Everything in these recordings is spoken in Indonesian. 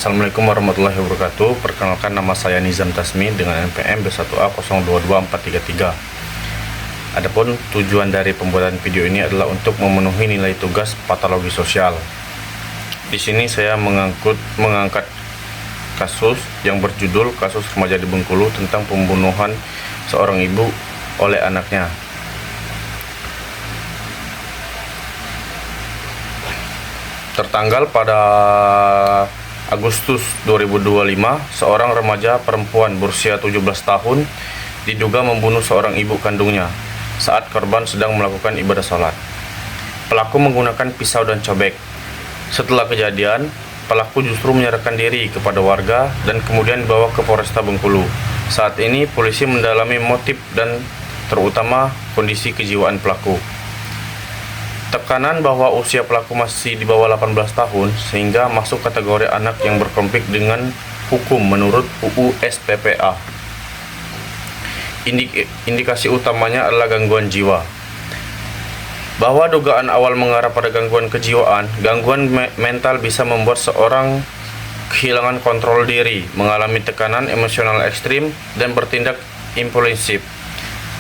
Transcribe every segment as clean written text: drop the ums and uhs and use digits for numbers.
Assalamualaikum warahmatullahi wabarakatuh. Perkenalkan, nama saya Nizam Tasmi dengan NPM B1A022433. Adapun tujuan dari pembuatan video ini adalah untuk memenuhi nilai tugas patologi sosial. Di sini saya mengangkat kasus yang berjudul kasus remaja di Bengkulu tentang pembunuhan seorang ibu oleh anaknya. Tertanggal pada Agustus 2025, seorang remaja perempuan berusia 17 tahun diduga membunuh seorang ibu kandungnya saat korban sedang melakukan ibadah sholat. Pelaku menggunakan pisau dan cobek. Setelah kejadian, pelaku justru menyerahkan diri kepada warga dan kemudian dibawa ke Polresta Bengkulu. Saat ini polisi mendalami motif dan terutama kondisi kejiwaan pelaku. Tekanan bahwa usia pelaku masih di bawah 18 tahun sehingga masuk kategori anak yang berkonflik dengan hukum menurut UU SPPA. Indikasi utamanya adalah gangguan jiwa. Bahwa dugaan awal mengarah pada gangguan kejiwaan, gangguan mental bisa membuat seorang kehilangan kontrol diri, mengalami tekanan emosional ekstrim, dan bertindak impulsif.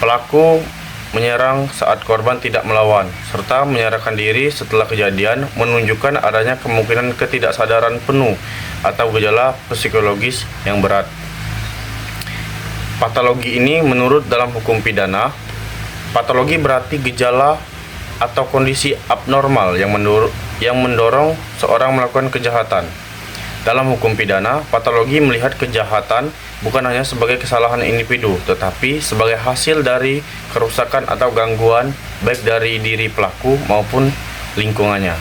Pelaku menyerang saat korban tidak melawan, serta menyerahkan diri setelah kejadian menunjukkan adanya kemungkinan ketidaksadaran penuh atau gejala psikologis yang berat. Patologi ini menurut dalam hukum pidana, patologi berarti gejala atau kondisi abnormal yang mendorong seorang melakukan kejahatan. Dalam hukum pidana, patologi melihat kejahatan bukan hanya sebagai kesalahan individu, tetapi sebagai hasil dari kerusakan atau gangguan baik dari diri pelaku maupun lingkungannya.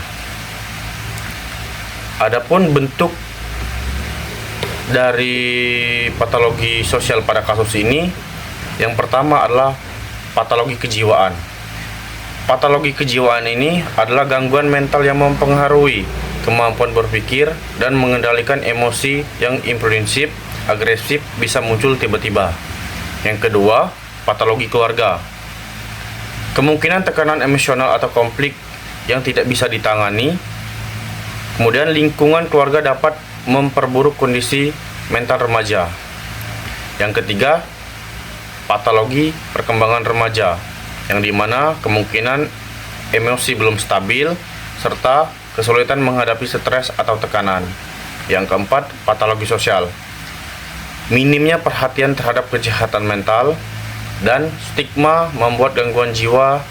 Adapun bentuk dari patologi sosial pada kasus ini, yang pertama adalah patologi kejiwaan. Patologi kejiwaan ini adalah gangguan mental yang mempengaruhi kemampuan berpikir dan mengendalikan emosi yang impulsif, agresif bisa muncul tiba-tiba. Yang kedua, patologi keluarga. Kemungkinan tekanan emosional atau konflik yang tidak bisa ditangani. Kemudian lingkungan keluarga dapat memperburuk kondisi mental remaja. Yang ketiga, patologi perkembangan remaja, yang dimana kemungkinan emosi belum stabil serta kesulitan menghadapi stres atau tekanan. Yang keempat, patologi sosial. Minimnya perhatian terhadap kejahatan mental dan stigma membuat gangguan jiwa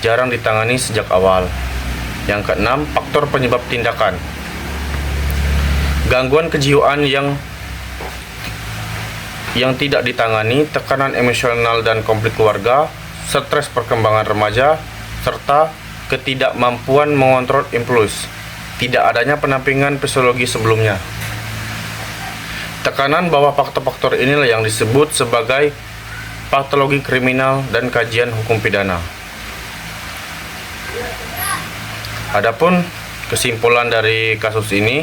jarang ditangani sejak awal. Yang keenam, faktor penyebab tindakan. Gangguan kejiwaan yang tidak ditangani, tekanan emosional dan konflik keluarga, stres perkembangan remaja, serta ketidakmampuan mengontrol impuls, tidak adanya pendampingan psikologi sebelumnya. Tekanan bahwa faktor-faktor inilah yang disebut sebagai patologi kriminal dan kajian hukum pidana. Adapun kesimpulan dari kasus ini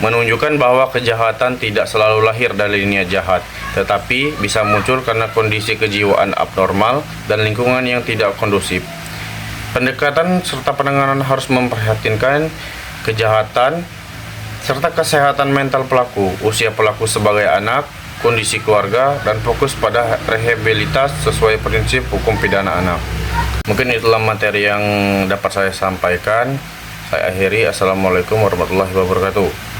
menunjukkan bahwa kejahatan tidak selalu lahir dari niat jahat, tetapi bisa muncul karena kondisi kejiwaan abnormal dan lingkungan yang tidak kondusif. Pendekatan serta penanganan harus memperhatikan kejahatan serta kesehatan mental pelaku, usia pelaku sebagai anak, kondisi keluarga, dan fokus pada rehabilitas sesuai prinsip hukum pidana anak. Mungkin itulah materi yang dapat saya sampaikan. Saya akhiri. Assalamualaikum warahmatullahi wabarakatuh.